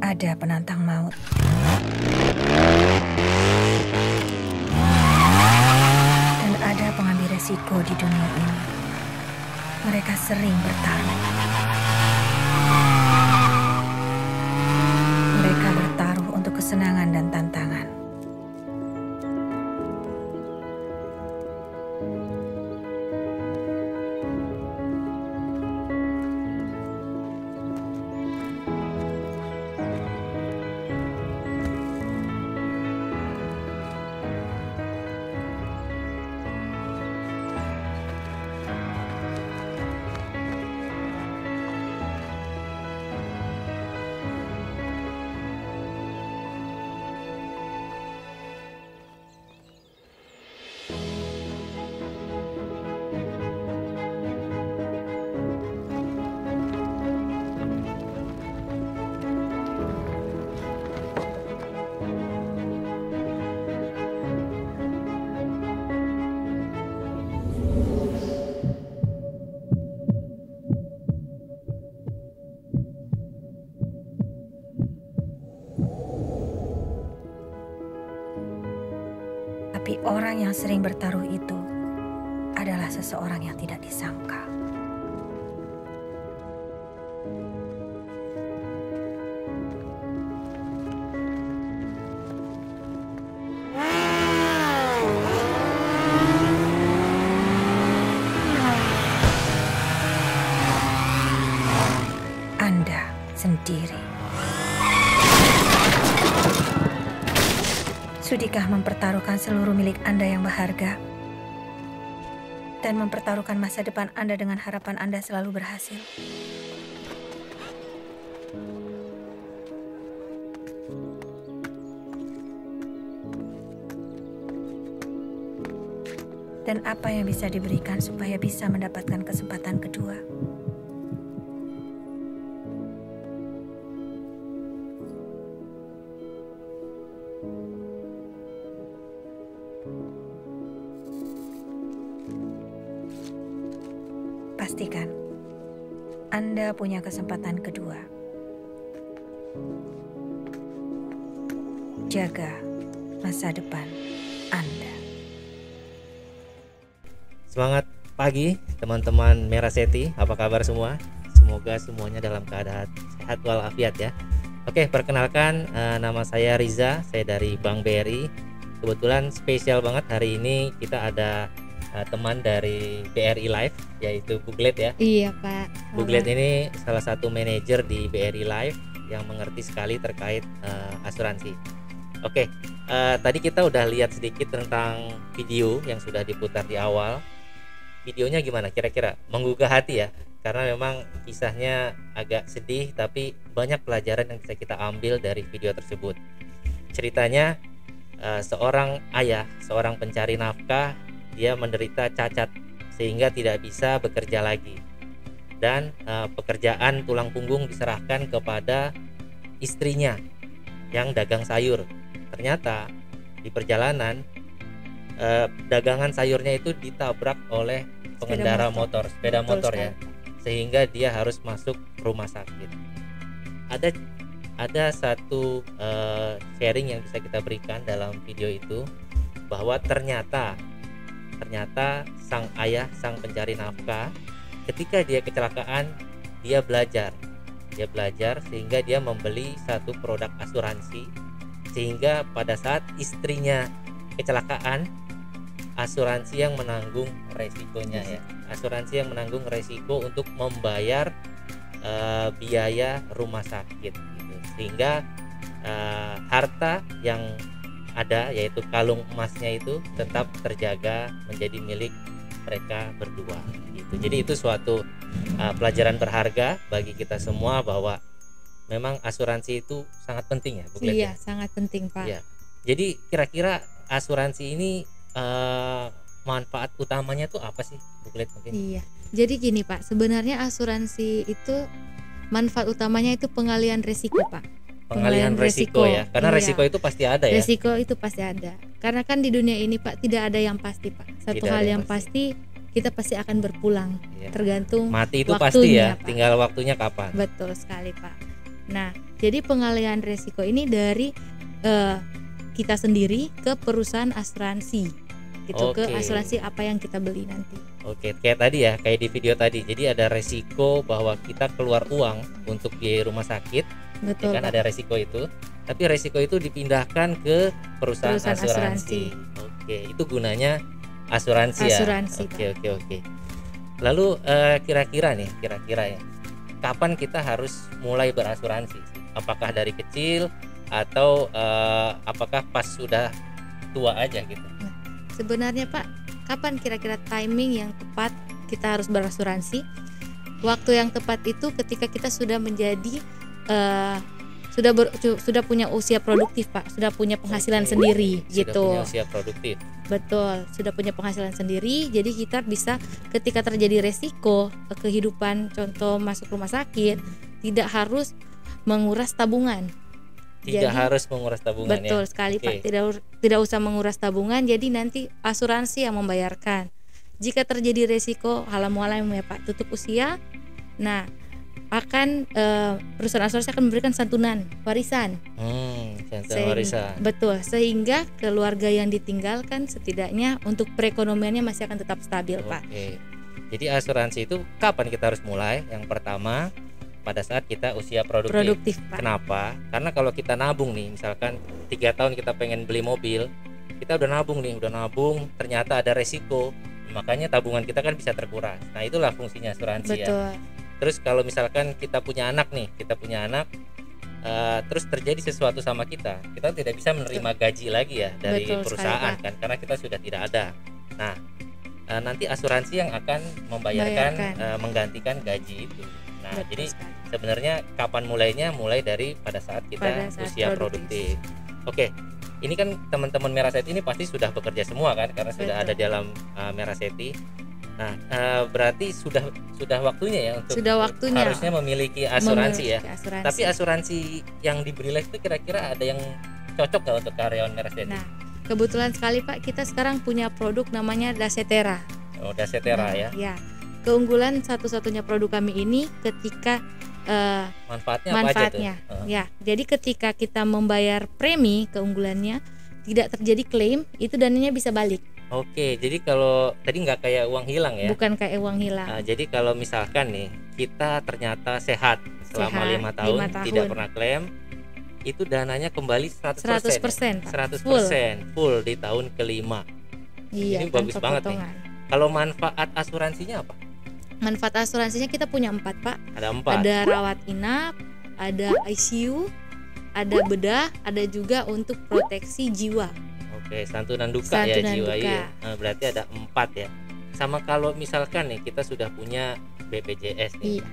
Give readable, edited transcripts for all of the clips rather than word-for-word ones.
Ada penantang maut. Dan ada pengambil resiko di dunia ini. Mereka sering bertarung. Mereka bertaruh untuk kesenangan dan tantangan. Tapi orang yang sering bertaruh itu adalah seseorang yang tidak disangka. Anda sendiri. Sudikah mempertaruhkan seluruh milik Anda yang berharga dan mempertaruhkan masa depan Anda dengan harapan Anda selalu berhasil? Dan apa yang bisa diberikan supaya bisa mendapatkan kesempatan kedua? Pastikan Anda punya kesempatan kedua. Jaga masa depan Anda. Semangat pagi teman-teman Meraseti, apa kabar semua? Semoga semuanya dalam keadaan sehat walafiat ya. Oke, perkenalkan nama saya Riza, saya dari Bank BRI. Kebetulan spesial banget hari ini kita ada teman dari BRI Life, yaitu Buglet ya. Iya Pak. Buglet ini salah satu manajer di BRI Life yang mengerti sekali terkait asuransi. Oke, tadi kita udah lihat sedikit tentang video yang sudah diputar di awal. Videonya gimana kira-kira? Menggugah hati ya, karena memang kisahnya agak sedih tapi banyak pelajaran yang bisa kita ambil dari video tersebut. Ceritanya seorang ayah, seorang pencari nafkah, dia menderita cacat sehingga tidak bisa bekerja lagi, dan pekerjaan tulang punggung diserahkan kepada istrinya yang dagang sayur. Ternyata di perjalanan dagangan sayurnya itu ditabrak oleh pengendara sepeda motor ya, sehingga dia harus masuk rumah sakit. Ada satu sharing yang bisa kita berikan dalam video itu, bahwa ternyata sang ayah, sang pencari nafkah, ketika dia kecelakaan, dia belajar sehingga dia membeli satu produk asuransi, sehingga pada saat istrinya kecelakaan, asuransi yang menanggung resikonya ya, asuransi yang menanggung resiko untuk membayar biaya rumah sakit gitu. Sehingga harta yang ada, yaitu kalung emasnya itu tetap terjaga menjadi milik mereka berdua gitu. Jadi itu suatu pelajaran berharga bagi kita semua, bahwa memang asuransi itu sangat penting ya, Bu Glet. Iya, sangat penting Pak. Ya. Jadi kira-kira asuransi ini manfaat utamanya tuh apa sih, Bu Glet mungkin? Iya. Jadi gini Pak, sebenarnya asuransi itu manfaat utamanya itu pengalihan resiko, Pak. Pengalihan resiko ya, karena Iya. resiko itu pasti ada ya. Resiko itu pasti ada. Karena kan di dunia ini, Pak, tidak ada yang pasti, Pak. Satu Tidak hal ada yang yang pasti, kita pasti akan berpulang. Iya. Tergantung Mati itu waktunya, pasti ya, Pak. tinggal waktunya kapan. Betul sekali, Pak. Nah, jadi pengalihan resiko ini dari kita sendiri ke perusahaan asuransi, gitu, ke Oke. asuransi apa yang kita beli nanti. Oke, kayak tadi ya, kayak di video tadi. Jadi ada resiko bahwa kita keluar uang untuk biaya rumah sakit, Betul, ya kan Pak. ada resiko itu. Tapi resiko itu dipindahkan ke perusahaan Perusahaan asuransi. Oke, itu gunanya asuransi ya. Asuransi, Oke. Lalu kira-kira ya, kapan kita harus mulai berasuransi? Apakah dari kecil atau apakah pas sudah tua aja gitu? Sebenarnya, Pak, kapan kira-kira timing yang tepat kita harus berasuransi? Waktu yang tepat itu ketika kita sudah menjadi sudah punya usia produktif, Pak, sudah punya penghasilan Oke, sendiri, sudah gitu. punya usia produktif. Betul, sudah punya penghasilan sendiri, jadi kita bisa ketika terjadi resiko kehidupan, contoh masuk rumah sakit, tidak harus menguras tabungan. Tidak Jadi, harus menguras tabungan betul ya. sekali, Oke. Pak. Tidak usah menguras tabungan, jadi nanti asuransi yang membayarkan. Jika terjadi resiko halam-halam ya, Pak, tutup usia, nah akan perusahaan asuransi akan memberikan santunan warisan. Santunan warisan. Betul, sehingga keluarga yang ditinggalkan setidaknya untuk perekonomiannya masih akan tetap stabil, Pak. Oke. Jadi asuransi itu kapan kita harus mulai? Yang pertama pada saat kita usia produktif. Pak. Kenapa? Karena kalau kita nabung nih, misalkan 3 tahun kita pengen beli mobil, kita udah nabung, ternyata ada resiko, makanya tabungan kita kan bisa terkuras. Nah, itulah fungsinya asuransi ya. Betul. Terus kalau misalkan kita punya anak, terus terjadi sesuatu sama kita tidak bisa menerima gaji lagi ya dari Betul perusahaan sekali, Pak. kan, karena kita sudah tidak ada. Nah, nanti asuransi yang akan menggantikan gaji itu. Nah, Betul jadi sekali. sebenarnya kapan mulainya? Mulai dari pada saat kita Pada saat usia produktif. Oke, ini kan teman-teman Meraseti ini pasti sudah bekerja semua kan, karena sudah Betul. ada dalam Meraseti. Nah, berarti sudah waktunya ya untuk Sudah waktunya harusnya memiliki asuransi ya. memiliki asuransi. Tapi asuransi yang di Brilex itu kira-kira ada yang cocok nggak untuk karyawan Meraseti? Nah, kebetulan sekali, Pak, kita sekarang punya produk namanya Dasetera. Oh, Dasetera ya. Ya, keunggulan satu-satunya produk kami ini ketika Manfaatnya apa aja tuh? ya, jadi ketika kita membayar premi, keunggulannya tidak terjadi klaim, itu dananya bisa balik. Oke, jadi kalau tadi nggak kayak uang hilang ya? Bukan kayak uang hilang. Nah, jadi kalau misalkan nih kita ternyata sehat selama Sehat, 5 tahun, 5 tahun. tidak pernah klaim, itu dananya kembali 100%. 100%, Pak. 100% full di tahun kelima. Iya, Ini bagus tanpa banget nih. potongan. Kalau manfaat asuransinya apa? Manfaat asuransinya kita punya 4, Pak. Ada 4. Ada rawat inap, ada ICU, ada bedah, ada juga untuk proteksi jiwa. Oke, santunan duka ya Santunan jiwa duka. ya. Nah, berarti ada 4 ya. Sama kalau misalkan nih kita sudah punya BPJS nih. Iya,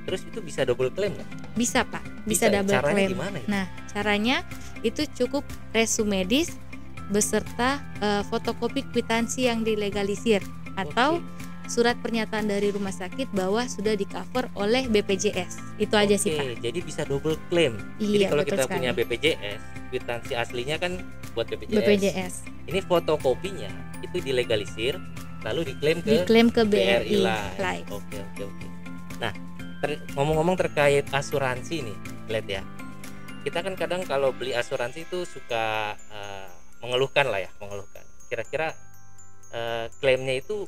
Terus itu bisa double claim nggak? bisa, Pak. Bisa double Caranya claim. gimana ya? Nah, caranya itu cukup resume medis beserta fotokopi kwitansi yang dilegalisir atau surat pernyataan dari rumah sakit bahwa sudah di cover oleh BPJS. Itu aja sih, Pak. Jadi bisa double claim. Jadi Iya, kalau betul kita sekali. punya BPJS, kwitansi aslinya kan buat BPJS. BPJS Ini fotokopinya itu dilegalisir, lalu diklaim ke diklaim ke BRI BRI Life. Life. Oke. Nah, ngomong-ngomong terkait asuransi nih, lihat ya. Kita kan kadang kalau beli asuransi itu suka mengeluhkan. Kira-kira klaimnya itu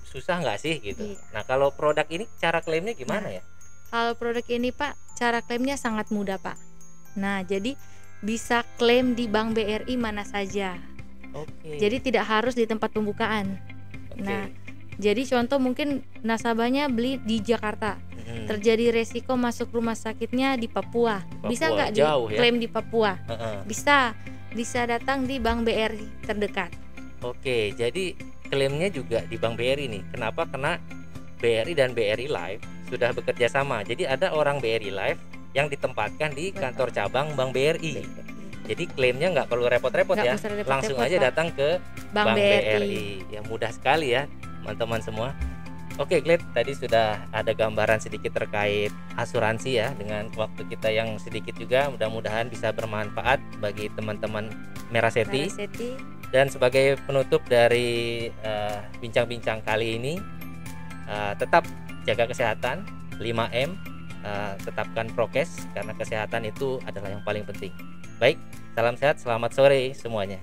susah nggak sih gitu. Iya. Nah, kalau produk ini cara klaimnya gimana ya? Kalau produk ini, Pak, cara klaimnya sangat mudah, Pak. Nah, jadi bisa klaim di Bank BRI mana saja. Oke. Jadi tidak harus di tempat pembukaan. Oke. Nah, jadi contoh mungkin nasabahnya beli di Jakarta, Mhm. terjadi resiko masuk rumah sakitnya di Papua. Bisa Papua, nggak jauh ya? diklaim di Papua? Heeh. Bisa datang di Bank BRI terdekat. Oke, jadi klaimnya juga di Bank BRI nih. Kenapa? Karena BRI dan BRI Life sudah bekerja sama. Jadi ada orang BRI Life yang ditempatkan di Betul. kantor cabang Bank BRI. Jadi klaimnya nggak perlu repot-repot Nggak ya, usah repot-repot, langsung aja Pak. datang ke Bank Bank BRI. BRI. Ya mudah sekali ya teman-teman semua. Oke, Glad, tadi sudah ada gambaran sedikit terkait asuransi ya, dengan waktu kita yang sedikit juga. Mudah-mudahan bisa bermanfaat bagi teman-teman Meraseti. Meraseti. Dan sebagai penutup dari bincang-bincang kali ini, tetap jaga kesehatan, 5M, tetapkan prokes karena kesehatan itu adalah yang paling penting. Baik, salam sehat, selamat sore semuanya.